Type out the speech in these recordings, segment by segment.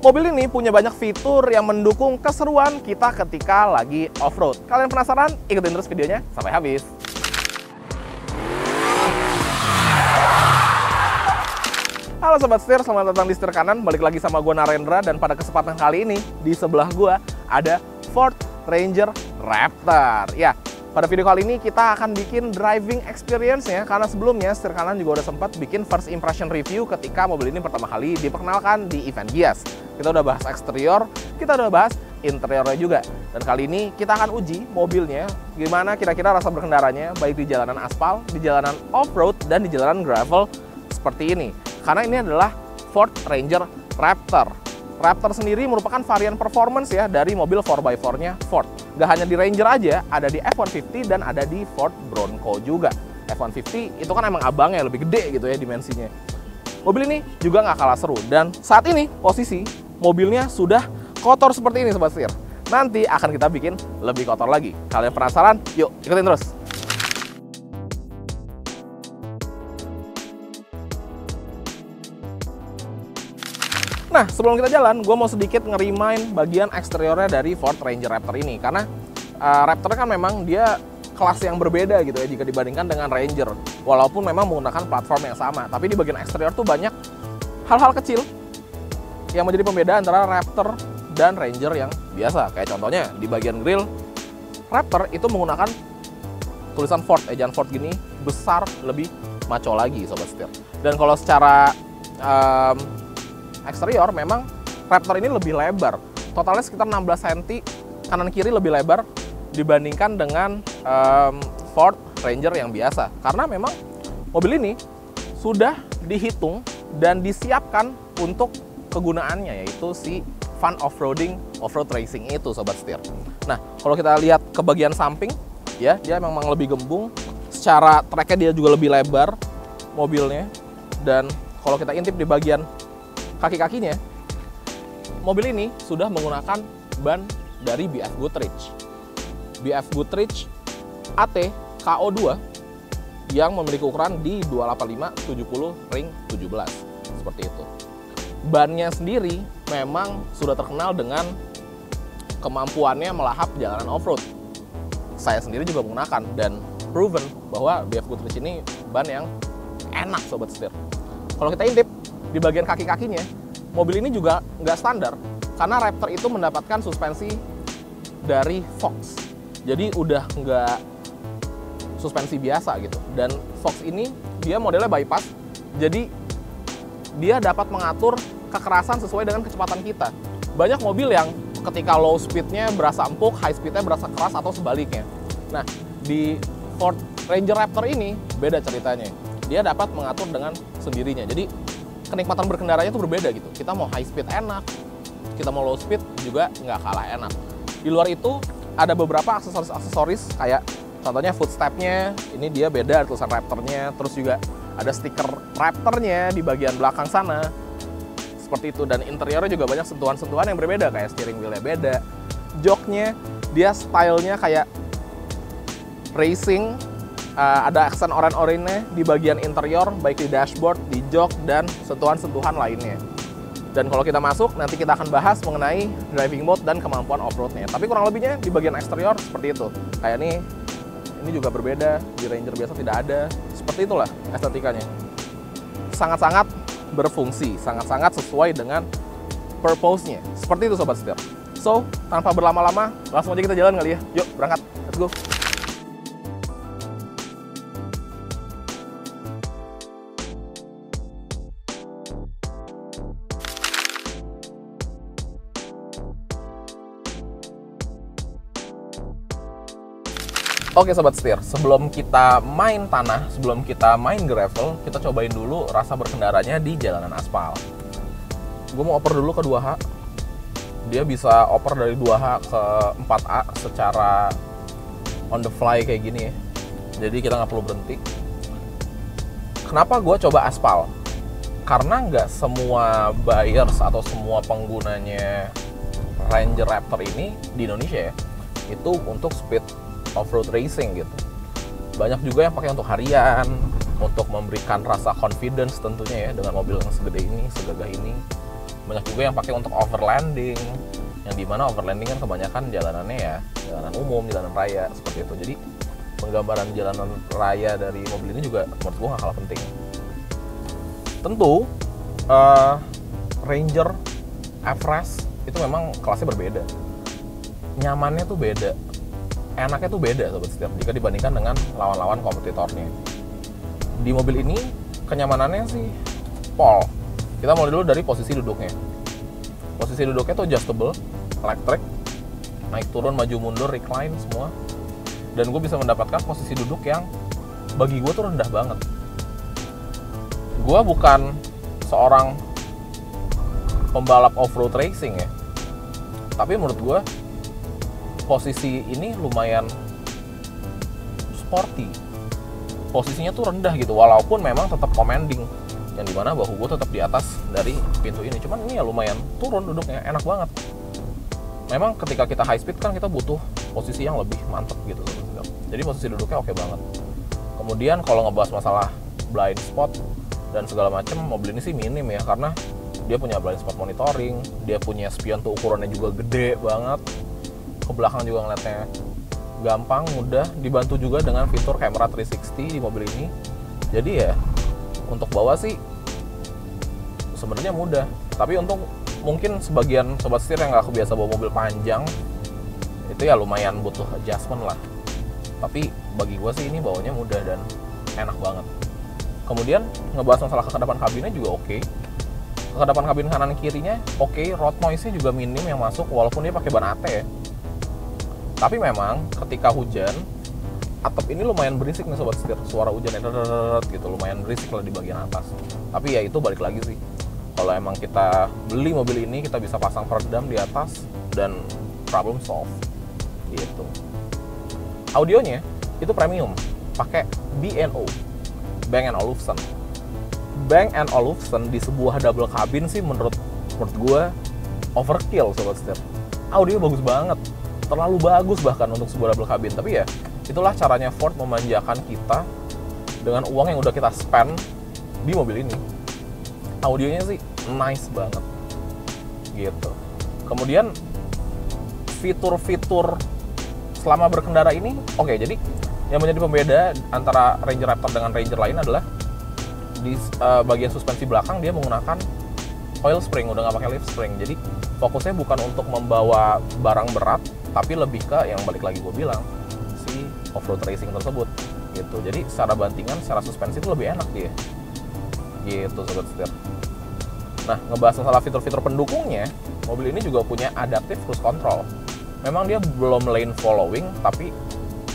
Mobil ini punya banyak fitur yang mendukung keseruan kita ketika lagi off-road. Kalian penasaran? Ikutin terus videonya sampai habis. Halo Sobat Setir, selamat datang di Setir Kanan. Balik lagi sama gue Narendra, dan pada kesempatan kali ini di sebelah gue ada Ford Ranger Raptor. Ya, pada video kali ini kita akan bikin driving experience-nya, karena sebelumnya Setir Kanan juga udah sempat bikin first impression review ketika mobil ini pertama kali diperkenalkan di event Gias. Kita udah bahas eksterior, kita udah bahas interiornya juga. Dan kali ini kita akan uji mobilnya, gimana kira-kira rasa berkendaranya, baik di jalanan aspal, di jalanan off-road, dan di jalanan gravel seperti ini. Karena ini adalah Ford Ranger Raptor. Raptor sendiri merupakan varian performance ya dari mobil 4x4-nya Ford. Gak hanya di Ranger aja, ada di F-150 dan ada di Ford Bronco juga. F-150 itu kan emang abangnya, lebih gede gitu ya dimensinya. Mobil ini juga nggak kalah seru, dan saat ini posisi mobilnya sudah kotor seperti ini Sobat Setir. Nanti akan kita bikin lebih kotor lagi. Kalian penasaran? Yuk ikutin terus. Nah, sebelum kita jalan, gue mau sedikit nge-remind bagian eksteriornya dari Ford Ranger Raptor ini. Karena Raptor kan memang dia kelas yang berbeda gitu ya jika dibandingkan dengan Ranger. Walaupun memang menggunakan platform yang sama. Tapi di bagian eksterior tuh banyak hal-hal kecil yang menjadi pembeda antara Raptor dan Ranger yang biasa. Kayak contohnya di bagian grill, Raptor itu menggunakan tulisan Ford, ejaan Ford gini, besar, lebih maco lagi Sobat Setir. Dan kalau secara eksterior memang Raptor ini lebih lebar, totalnya sekitar 16 cm kanan kiri lebih lebar dibandingkan dengan Ford Ranger yang biasa, karena memang mobil ini sudah dihitung dan disiapkan untuk kegunaannya, yaitu si fun off-roading, off-road racing itu Sobat Setir. Nah, kalau kita lihat ke bagian samping ya, dia memang lebih gembung, secara tracknya dia juga lebih lebar mobilnya. Dan kalau kita intip di bagian kaki-kakinya, mobil ini sudah menggunakan ban dari BF Goodrich. BF Goodrich AT KO2 yang memiliki ukuran di 285/70 ring 17. Seperti itu. Bannya sendiri memang sudah terkenal dengan kemampuannya melahap jalanan off-road. Saya sendiri juga menggunakan dan proven bahwa BF Goodrich ini ban yang enak Sobat Setir. Kalau kita intip di bagian kaki-kakinya, mobil ini juga nggak standar karena Raptor itu mendapatkan suspensi dari Fox. Jadi udah nggak suspensi biasa gitu. Dan Fox ini dia modelnya bypass, jadi dia dapat mengatur kekerasan sesuai dengan kecepatan kita. Banyak mobil yang ketika low speednya berasa empuk, high speednya berasa keras atau sebaliknya. Nah, di Ford Ranger Raptor ini beda ceritanya. Dia dapat mengatur dengan sendirinya. Jadi kenikmatan berkendaranya tuh berbeda gitu. Kita mau high speed enak, kita mau low speed juga nggak kalah enak. Di luar itu ada beberapa aksesoris kayak contohnya footstep-nya, ini dia beda tulisan Raptor-nya, terus juga ada stiker Raptor-nya di bagian belakang sana. Seperti itu, dan interiornya juga banyak sentuhan-sentuhan yang berbeda, kayak steering wheel-nya beda. Joknya, dia stylenya kayak racing. Ada aksen oranye-oranye di bagian interior, baik di dashboard, di jok, dan sentuhan-sentuhan lainnya. Dan kalau kita masuk, nanti kita akan bahas mengenai driving mode dan kemampuan off-roadnya. Tapi kurang lebihnya di bagian eksterior seperti itu. Kayak ini juga berbeda, di Ranger biasa tidak ada. Seperti itulah estetikanya. Sangat-sangat berfungsi, sangat-sangat sesuai dengan purpose-nya. Seperti itu Sobat Setir. So, tanpa berlama-lama, langsung aja kita jalan kali ya. Yuk, berangkat. Let's go. Oke Sobat Setir, sebelum kita main tanah, sebelum kita main gravel, kita cobain dulu rasa berkendaranya di jalanan aspal. Gue mau oper dulu ke 2H. Dia bisa oper dari 2H ke 4A secara on the fly kayak gini ya. Jadi kita nggak perlu berhenti. Kenapa gue coba aspal? Karena nggak semua buyers atau semua penggunanya Ranger Raptor ini di Indonesia ya, itu untuk speed off-road racing gitu. Banyak juga yang pakai untuk harian, untuk memberikan rasa confidence tentunya ya, dengan mobil yang segede ini, segagah ini. Banyak juga yang pakai untuk overlanding, yang dimana overlanding kan kebanyakan jalanannya ya jalanan umum, jalanan raya seperti itu. Jadi penggambaran jalanan raya dari mobil ini juga menurut gue nggak kalah penting. Tentu Ranger, Everest itu memang kelasnya berbeda, nyamannya tuh beda, enaknya tuh beda sobat setir jika dibandingkan dengan lawan-lawan kompetitornya. Di mobil ini kenyamanannya sih pol. Kita mulai dulu dari posisi duduknya. Posisi duduknya tuh adjustable, electric, naik turun, maju mundur, recline semua. Dan gue bisa mendapatkan posisi duduk yang bagi gue tuh rendah banget. Gue bukan seorang pembalap off-road racing ya, tapi menurut gue posisi ini lumayan sporty. Posisinya tuh rendah gitu, walaupun memang tetap commanding, yang dimana bahu gue tetap di atas dari pintu ini. Cuman ini ya lumayan turun duduknya, enak banget. Memang ketika kita high speed kan kita butuh posisi yang lebih mantep gitu. Jadi posisi duduknya oke banget. Kemudian kalau ngebahas masalah blind spot dan segala macam, mobil ini sih minim ya, karena dia punya blind spot monitoring, dia punya spion tuh ukurannya juga gede banget. Ke belakang juga ngeliatnya gampang, mudah, dibantu juga dengan fitur kamera 360 di mobil ini. Jadi ya untuk bawa sih sebenarnya mudah, tapi untuk mungkin sebagian sobat setir yang nggak kebiasa bawa mobil panjang itu ya lumayan butuh adjustment lah. Tapi bagi gue sih ini bawanya mudah dan enak banget. Kemudian ngebahas masalah kekedapan kabinnya juga oke. Kekedapan kabin kanan kirinya oke. Road noise-nya juga minim yang masuk walaupun dia pakai ban AT ya. Tapi memang ketika hujan, atap ini lumayan berisik nih sobat setir. Suara hujannya gitu, lumayan berisik lah di bagian atas. Tapi ya itu balik lagi sih, kalau emang kita beli mobil ini, kita bisa pasang peredam di atas dan problem solve gitu. Audionya itu premium, pakai B&O, Bang & Olufsen. Bang & Olufsen di sebuah double cabin sih menurut gue overkill sobat setir. Audio bagus banget, terlalu bagus bahkan untuk sebuah double cabin. Tapi ya itulah caranya Ford memanjakan kita dengan uang yang udah kita spend di mobil ini. Audionya sih nice banget gitu. Kemudian fitur-fitur selama berkendara ini oke. Jadi yang menjadi pembeda antara Ranger Raptor dengan Ranger lain adalah di bagian suspensi belakang dia menggunakan oil spring, udah nggak pakai leaf spring. Jadi fokusnya bukan untuk membawa barang berat, tapi lebih ke yang balik lagi gue bilang, si off-road racing tersebut gitu. Jadi secara bantingan, secara suspensi itu lebih enak dia gitu sobat setir. Nah, ngebahas masalah fitur-fitur pendukungnya, mobil ini juga punya adaptive cruise control. Memang dia belum lane following, tapi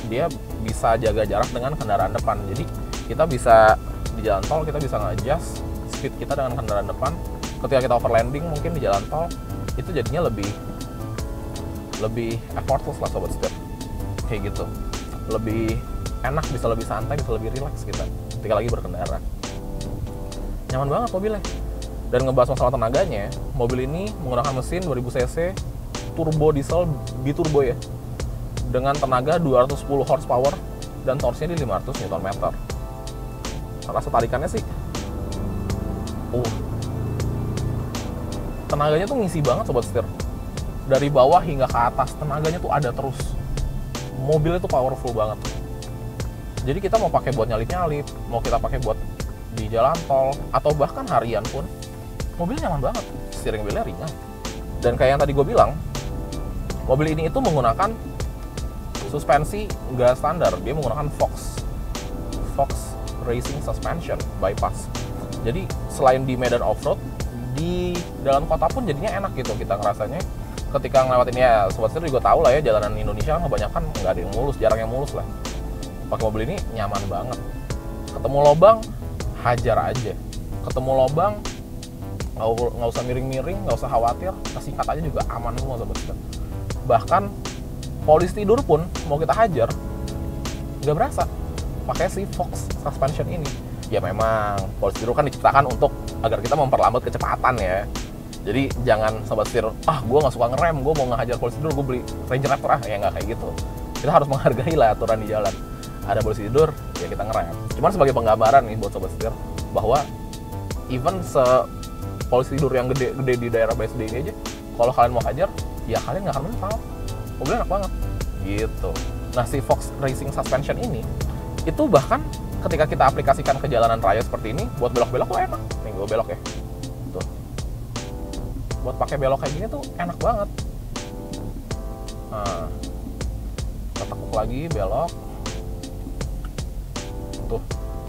dia bisa jaga jarak dengan kendaraan depan. Jadi kita bisa di jalan tol, kita bisa nge-adjust speed kita dengan kendaraan depan. Ketika kita overlanding mungkin di jalan tol, itu jadinya lebih effortless lah sobat setir. Kayak gitu, lebih enak, bisa lebih santai, bisa lebih relax kita ketika lagi berkendara. Nyaman banget mobilnya. Dan ngebahas masalah tenaganya, mobil ini menggunakan mesin 2000 cc turbo diesel biturbo ya, dengan tenaga 210 horsepower dan torsinya di 500 Nm. Rasa tarikannya sih tenaganya tuh ngisi banget sobat setir. Dari bawah hingga ke atas tenaganya tuh ada terus. Mobilnya tuh powerful banget. Jadi kita mau pakai buat nyalip-nyalip, mau kita pakai buat di jalan tol, atau bahkan harian pun, mobilnya nyaman banget. Steering wheel-nya ringan. Dan kayak yang tadi gue bilang, mobil ini itu menggunakan suspensi nggak standar. Dia menggunakan Fox Racing Suspension Bypass. Jadi selain di medan off-road, di dalam kota pun jadinya enak gitu kita ngerasanya. Ketika ngelewatin, ya sobat setir juga tahu lah ya, jalanan Indonesia kebanyakan nggak ada yang mulus, jarang yang mulus lah. Pakai mobil ini nyaman banget. Ketemu lobang, hajar aja. Ketemu lobang, nggak usah miring-miring, nggak usah khawatir, kesikat aja juga aman semua sobat setir. Bahkan polis tidur pun mau kita hajar nggak berasa, pakai si Fox Suspension ini. Ya memang polis tidur kan diciptakan untuk agar kita memperlambat kecepatan ya. Jadi jangan sobat setir, gue nggak suka ngerem, gue mau ngehajar polisi tidur, gue beli Ranger Raptor ya nggak kayak gitu. Kita harus menghargai lah aturan di jalan. Ada polisi tidur, ya kita ngerem. Cuman sebagai penggambaran nih buat sobat setir, bahwa even polisi tidur yang gede-gede di daerah BSD ini aja, kalau kalian mau hajar, ya kalian nggak akan mental. Mobilnya enak banget, gitu. Nah, si Fox Racing Suspension ini, itu bahkan ketika kita aplikasikan ke jalanan raya seperti ini, buat belok-belok tuh enak. Nih, gue belok ya. Tuh. Buat pakai belok kayak gini tuh enak banget. Nah, kita tekuk lagi, belok. Tuh.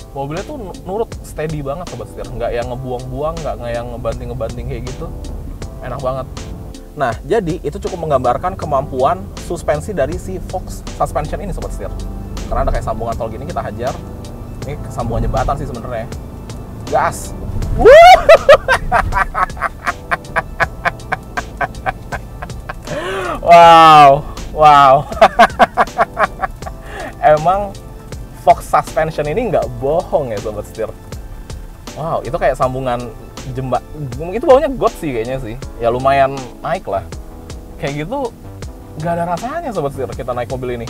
Mobilnya tuh nurut, steady banget sobat setir. Nggak yang ngebuang-buang, nggak yang ngebanting-ngebanting kayak gitu. Enak banget. Nah, jadi itu cukup menggambarkan kemampuan suspensi dari si Fox Suspension ini sobat setir. Karena ada kayak sambungan tol gini, kita hajar. Ini sambungan jembatan sih sebenarnya. Gas. Wow. Emang Fox Suspension ini nggak bohong ya sobat setir. Wow, itu kayak sambungan itu baunya got sih kayaknya sih. Ya lumayan naik lah. Kayak gitu nggak ada rasanya sobat setir kita naik mobil ini.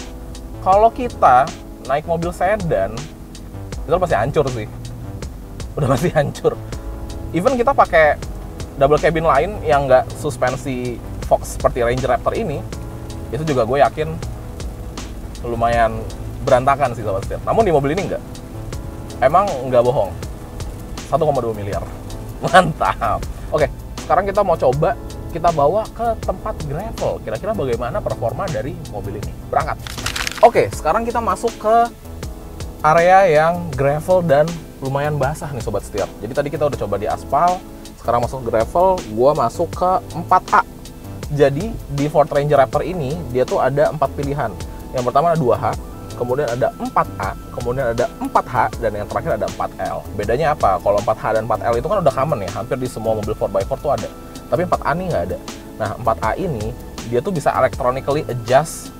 Kalau kita naik mobil sedan, itu pasti hancur sih. Udah pasti hancur. Even kita pakai double cabin lain yang nggak suspensi Fox seperti Ranger Raptor ini, itu juga gue yakin lumayan berantakan sih sobat setir. Namun di mobil ini enggak. Emang nggak bohong. 1,2 miliar. Mantap. Oke, sekarang kita mau coba kita bawa ke tempat gravel. Kira-kira bagaimana performa dari mobil ini. Berangkat. Oke, sekarang kita masuk ke area yang gravel dan lumayan basah nih sobat setir. Jadi tadi kita udah coba di aspal, sekarang masuk gravel, gua masuk ke 4A. Jadi di Ford Ranger Raptor ini dia tuh ada 4 pilihan. Yang pertama ada 2H, kemudian ada 4A, kemudian ada 4H, dan yang terakhir ada 4L. Bedanya apa? Kalau 4H dan 4L itu kan udah common ya, hampir di semua mobil 4x4 tuh ada. Tapi 4A nih nggak ada. Nah, 4A ini dia tuh bisa electronically adjust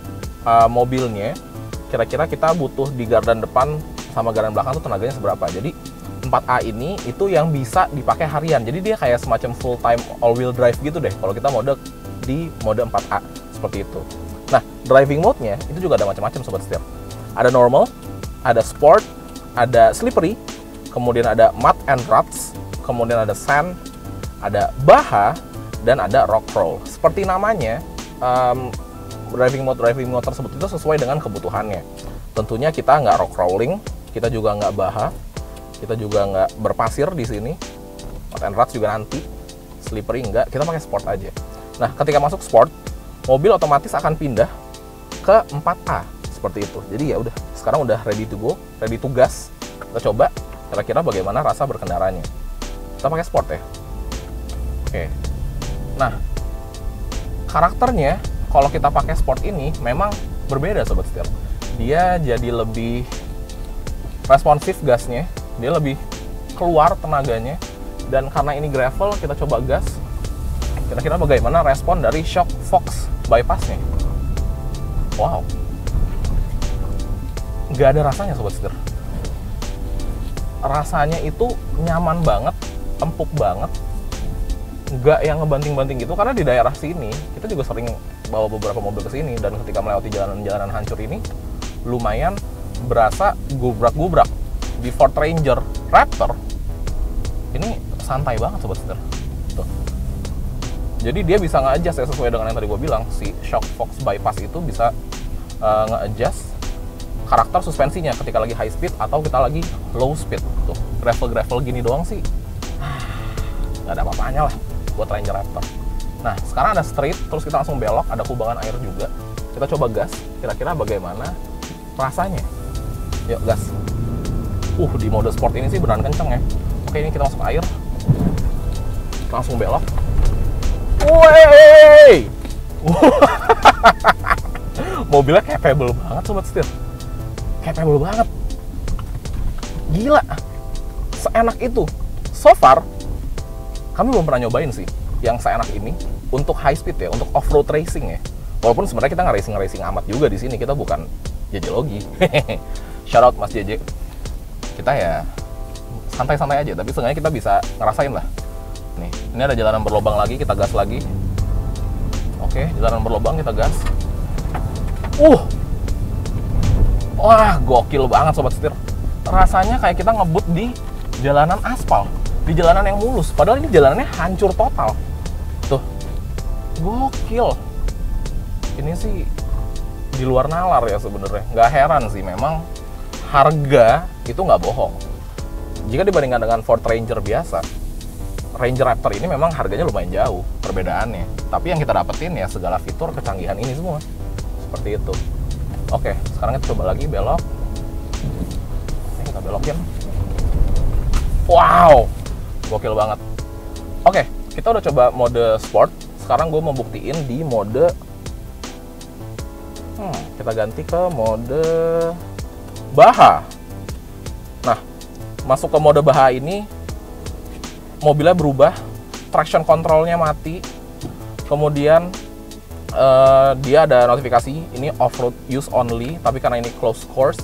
mobilnya. Kira-kira kita butuh di gardan depan sama gardan belakang tuh tenaganya seberapa. Jadi 4A ini itu yang bisa dipakai harian. Jadi dia kayak semacam full time all wheel drive gitu deh kalau kita mode di mode 4A seperti itu. Nah, driving mode-nya itu juga ada macam-macam sobat setir. Ada normal, ada sport, ada slippery, kemudian ada mud and ruts, kemudian ada sand, ada baha, dan ada rock crawl. Seperti namanya, driving mode tersebut itu sesuai dengan kebutuhannya. Tentunya kita nggak rock crawling, kita juga nggak baha, kita juga nggak berpasir di sini. Mud and ruts juga nanti, slippery nggak, kita pakai sport aja. Nah, ketika masuk sport, mobil otomatis akan pindah ke 4A seperti itu. Jadi ya udah, sekarang udah ready to go, ready to gas. Kita coba kira-kira bagaimana rasa berkendaranya. Kita pakai sport ya. Oke. Nah, karakternya kalau kita pakai sport ini memang berbeda sobat setir. Dia jadi lebih responsif gasnya, dia lebih keluar tenaganya, dan karena ini gravel kita coba gas. Kira-kira bagaimana respon dari shock Fox bypassnya? Wow, nggak ada rasanya sobat setir. Rasanya itu nyaman banget, empuk banget, nggak yang ngebanting-banting gitu. Karena di daerah sini kita juga sering bawa beberapa mobil ke sini, dan ketika melewati jalanan-jalanan hancur ini lumayan berasa gubrak-gubrak. Di Ford Ranger Raptor ini santai banget sobat setir. Tuh. Jadi dia bisa nge-adjust ya, sesuai dengan yang tadi gue bilang, si shock Fox bypass itu bisa nge-adjust karakter suspensinya ketika lagi high speed atau kita lagi low speed. Tuh, gravel-gravel gini doang sih nggak ada apa-apanya lah buat Ranger Raptor. Nah, sekarang ada street, terus kita langsung belok, ada kubangan air juga. Kita coba gas, kira-kira bagaimana rasanya. Yuk, gas. Di mode sport ini sih beneran kenceng ya. Oke, ini kita masuk air. Kita langsung belok. Wey! Mobilnya capable banget sobat setir. Capable banget. Gila. Seenak itu. So far, kami belum pernah nyobain sih yang seenak ini untuk high speed ya, untuk off-road racing ya. Walaupun sebenarnya kita nggak racing amat juga di sini, kita bukan JJ Logi. Shout out Mas JJ. Kita ya santai-santai aja, tapi seenggaknya kita bisa ngerasain lah. Nih, ini ada jalanan berlubang lagi, kita gas lagi. Oke, jalanan berlubang kita gas. Wah, gokil banget sobat setir. Rasanya kayak kita ngebut di jalanan aspal. di jalanan yang mulus. Padahal ini jalanannya hancur total. Tuh, gokil. Ini sih di luar nalar ya sebenarnya. Nggak heran sih, memang harga itu nggak bohong. Jika dibandingkan dengan Ford Ranger biasa, Ranger Raptor ini memang harganya lumayan jauh perbedaannya. Tapi yang kita dapetin ya segala fitur kecanggihan ini semua. Seperti itu. Oke, sekarang kita coba lagi belok. Ini kita belokin. Wow, gokil banget. Oke, kita udah coba mode sport. Sekarang gue mau buktiin di mode kita ganti ke mode Baha. Nah, masuk ke mode Baha ini mobilnya berubah, traction controlnya mati, kemudian dia ada notifikasi ini off-road use only, tapi karena ini closed course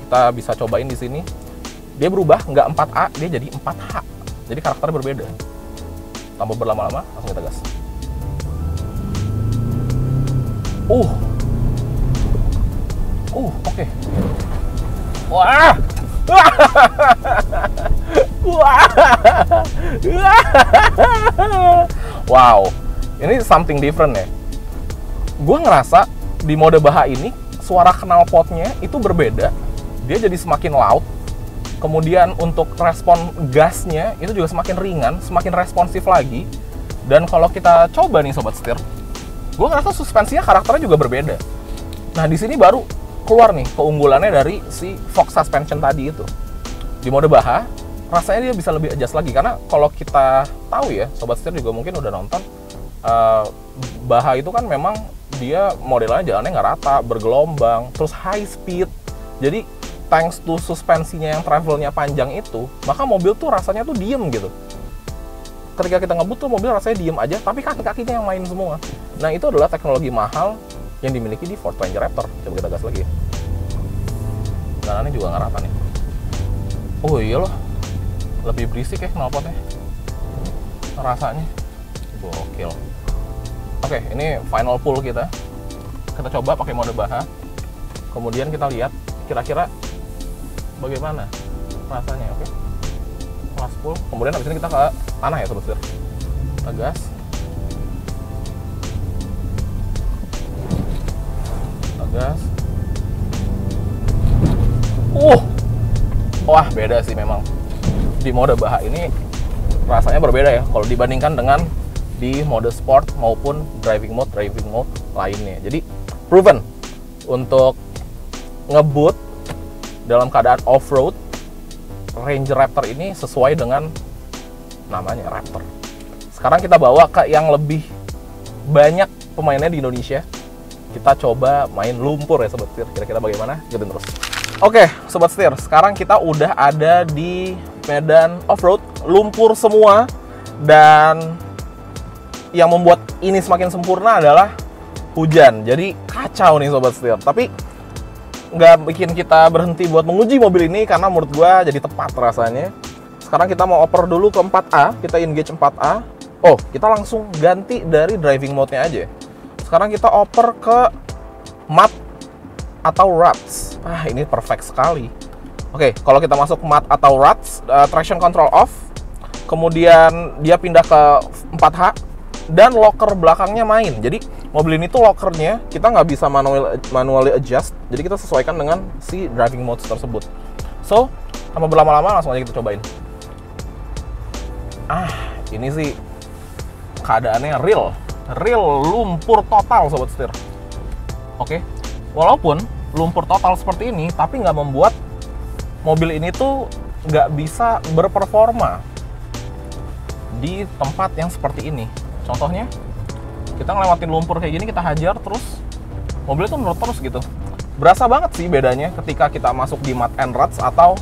kita bisa cobain di sini. Dia berubah, nggak 4A, dia jadi 4H, jadi karakternya berbeda. Tanpa berlama-lama, langsung kita gas. Oke. Wah. Wow, ini something different ya. Gue ngerasa di mode Baha ini suara knalpotnya itu berbeda. Dia jadi semakin loud. Kemudian untuk respon gasnya itu juga semakin ringan, semakin responsif lagi. Dan kalau kita coba nih sobat setir, gue ngerasa suspensinya karakternya juga berbeda. Nah di sini baru keluar nih keunggulannya dari si Fox Suspension tadi itu. Di mode Baha rasanya dia bisa lebih adjust lagi, karena kalau kita tahu ya, sobat setir juga mungkin udah nonton, Baha itu kan memang dia modelnya jalannya nggak rata, bergelombang, terus high speed. Jadi thanks to suspensinya yang travelnya panjang itu, maka mobil tuh rasanya tuh diem gitu. Ketika kita ngebut tuh mobil rasanya diem aja, tapi kaki-kakinya yang main semua. Nah itu adalah teknologi mahal yang dimiliki di Ford Ranger Raptor. Coba kita gas lagi. Jalanannya juga nggak rata nih. Oh iya loh, lebih berisik ya knalpotnya. Rasanya gokil. Oke, ini final pull kita. Kita coba pakai mode Baha. Kemudian kita lihat kira-kira bagaimana rasanya. Oke, kelas pull. Kemudian habis ini kita ke tanah ya sobat setir. Kita gas. Kita gas. Wah beda sih memang. Di mode Baha ini rasanya berbeda ya kalau dibandingkan dengan di mode sport maupun driving mode lainnya. Jadi proven untuk ngebut dalam keadaan off-road, Ranger Raptor ini sesuai dengan namanya Raptor. Sekarang kita bawa ke yang lebih banyak pemainnya di Indonesia. Kita coba main lumpur ya sobat setir. Kira-kira bagaimana? Ikutin terus. Oke sobat setir, sekarang kita udah ada di medan off-road, lumpur semua. Dan yang membuat ini semakin sempurna adalah hujan. Jadi kacau nih sobat setir. Tapi nggak bikin kita berhenti buat menguji mobil ini, karena menurut gua jadi tepat rasanya. Sekarang kita mau oper dulu ke 4A, kita engage 4A. Oh, kita langsung ganti dari driving mode-nya aja. Sekarang kita oper ke matte atau ruts. Ini perfect sekali. Oke, kalau kita masuk matte atau ruts, traction control off. Kemudian dia pindah ke 4H. Dan locker belakangnya main. Jadi mobil ini tuh lockernya kita nggak bisa manually adjust. Jadi kita sesuaikan dengan si driving modes tersebut. So, tanpa berlama-lama langsung aja kita cobain. Ini sih keadaannya real lumpur total sobat setir. Oke, walaupun lumpur total seperti ini, tapi nggak membuat mobil ini tuh nggak bisa berperforma di tempat yang seperti ini. Contohnya, kita ngelewatin lumpur kayak gini, kita hajar terus, mobilnya tuh menurut terus gitu. Berasa banget sih bedanya ketika kita masuk di matte and ruts atau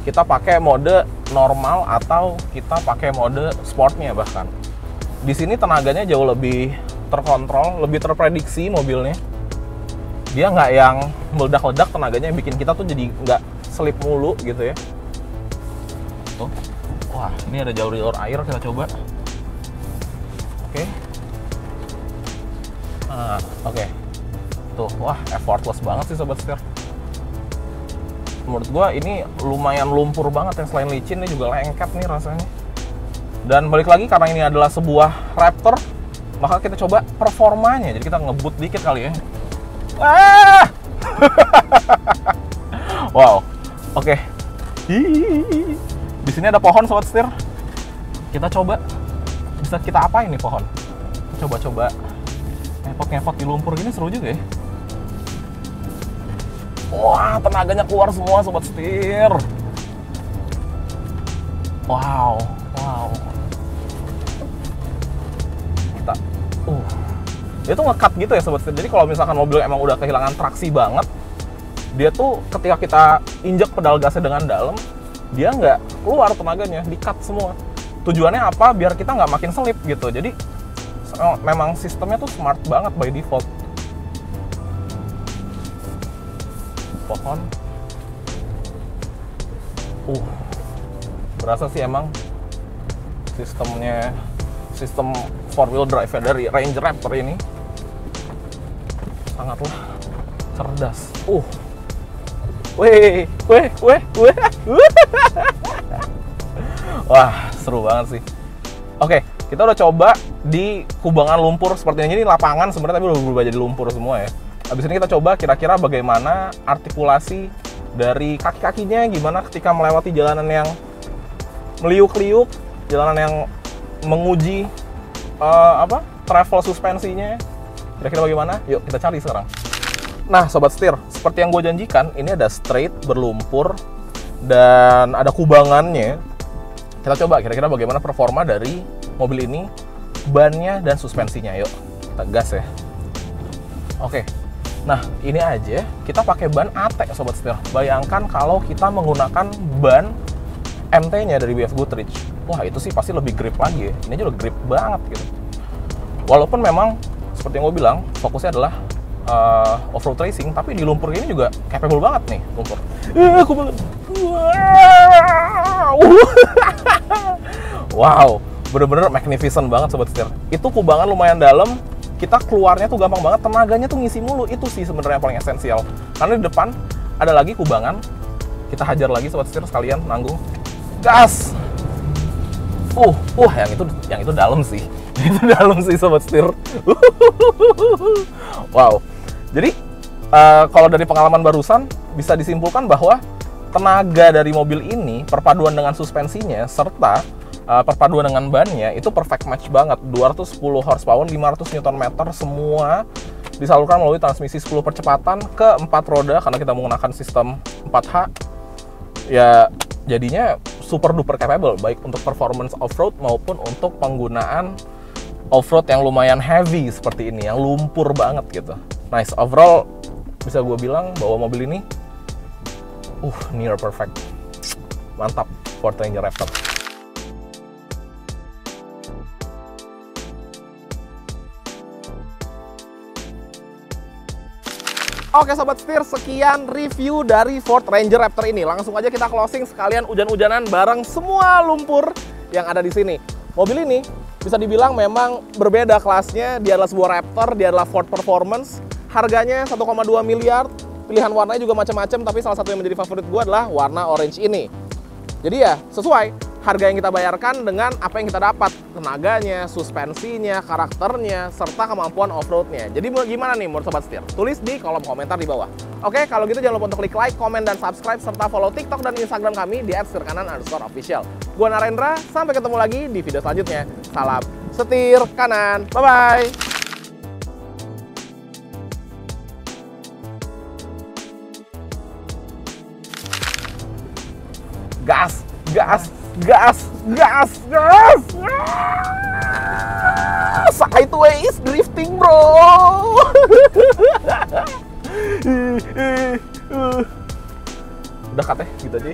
kita pakai mode normal atau kita pakai mode sportnya bahkan. Di sini tenaganya jauh lebih terkontrol, lebih terprediksi mobilnya. Dia nggak yang meledak-ledak tenaganya, yang bikin kita tuh jadi nggak selip mulu gitu ya. Tuh, wah ini ada jalur air, kita coba. Oke. Oke. Tuh, wah effortless banget sih sobat setir. Menurut gua ini lumayan lumpur banget, yang selain licin ini juga lengket nih rasanya. Dan balik lagi, karena ini adalah sebuah Raptor, maka kita coba performanya. Jadi kita ngebut dikit kali ya. Ah! Wow, oke. Di sini ada pohon sobat setir. Kita coba, bisa kita apain nih pohon? Coba-coba ngepot-ngepot di lumpur gini seru juga ya. Wah, tenaganya keluar semua sobat setir. Wow. Kita, dia tuh nge-cut gitu ya sobat setir. Jadi kalau misalkan mobil emang udah kehilangan traksi banget, dia tuh ketika kita injek pedal gasnya dengan dalam, dia nggak keluar tenaganya, di-cut semua. Tujuannya apa? Biar kita nggak makin selip gitu. Jadi memang sistemnya tuh smart banget by default. Pohon. Berasa sih emang sistem 4-wheel drive dari Ranger Raptor ini sangatlah cerdas. Weh. Wah, seru banget sih. Oke, kita udah coba di kubangan lumpur seperti ini. Ini lapangan sebenarnya tapi udah berubah jadi lumpur semua ya. Habis ini kita coba kira-kira bagaimana artikulasi dari kaki-kakinya, gimana ketika melewati jalanan yang meliuk-liuk, jalanan yang menguji travel suspensinya. Kira-kira bagaimana? Yuk kita cari sekarang. Nah sobat setir, seperti yang gue janjikan, ini ada straight berlumpur dan ada kubangannya. Kita coba kira-kira bagaimana performa dari mobil ini, bannya dan suspensinya. Yuk kita gas ya. Oke, nah ini aja kita pakai ban AT sobat setir. Bayangkan kalau kita menggunakan ban MT-nya dari BF Goodrich. Wah itu sih pasti lebih grip lagi ya. Ini aja udah grip banget gitu. Walaupun memang seperti yang gue bilang, fokusnya adalah off-road racing, tapi di lumpur ini juga capable banget nih lumpur. Wow, bener-bener magnificent banget sobat setir. Itu kubangan lumayan dalam, kita keluarnya tuh gampang banget, tenaganya tuh ngisi mulu. Itu sih sebenarnya yang paling esensial. Karena di depan ada lagi kubangan, kita hajar lagi sobat setir sekalian nanggung. Gas. Yang itu dalam sih. Itu dalam sih sobat setir. Wow. Jadi kalau dari pengalaman barusan bisa disimpulkan bahwa tenaga dari mobil ini perpaduan dengan suspensinya serta perpaduan dengan bannya itu perfect match banget. 210 horsepower, 500 Nm semua disalurkan melalui transmisi 10 percepatan ke 4 roda karena kita menggunakan sistem 4H. Ya jadinya super duper capable baik untuk performance off-road maupun untuk penggunaan off-road yang lumayan heavy seperti ini, yang lumpur banget gitu. Nice, overall bisa gue bilang bahwa mobil ini near perfect. Mantap, Ford Ranger Raptor. Oke sobat setir, sekian review dari Ford Ranger Raptor ini. Langsung aja kita closing sekalian hujan-hujanan bareng semua lumpur yang ada di sini. Mobil ini bisa dibilang memang berbeda kelasnya. Dia adalah sebuah Raptor, dia adalah Ford Performance. Harganya 1,2 miliar. Pilihan warnanya juga macam-macam, tapi salah satu yang menjadi favorit gue adalah warna orange ini. Jadi ya sesuai harga yang kita bayarkan dengan apa yang kita dapat, tenaganya, suspensinya, karakternya, serta kemampuan off-roadnya. Jadi gimana nih menurut sobat setir? Tulis di kolom komentar di bawah. Oke, kalau gitu jangan lupa untuk klik like, komen, dan subscribe, serta follow TikTok dan Instagram kami di @setirkanan_official. Gua Narendra, sampai ketemu lagi di video selanjutnya. Salam setir kanan, bye-bye! Gas, gas, gas, gas, gas! Sideways drifting, bro! Udah cut ya, gitu aja.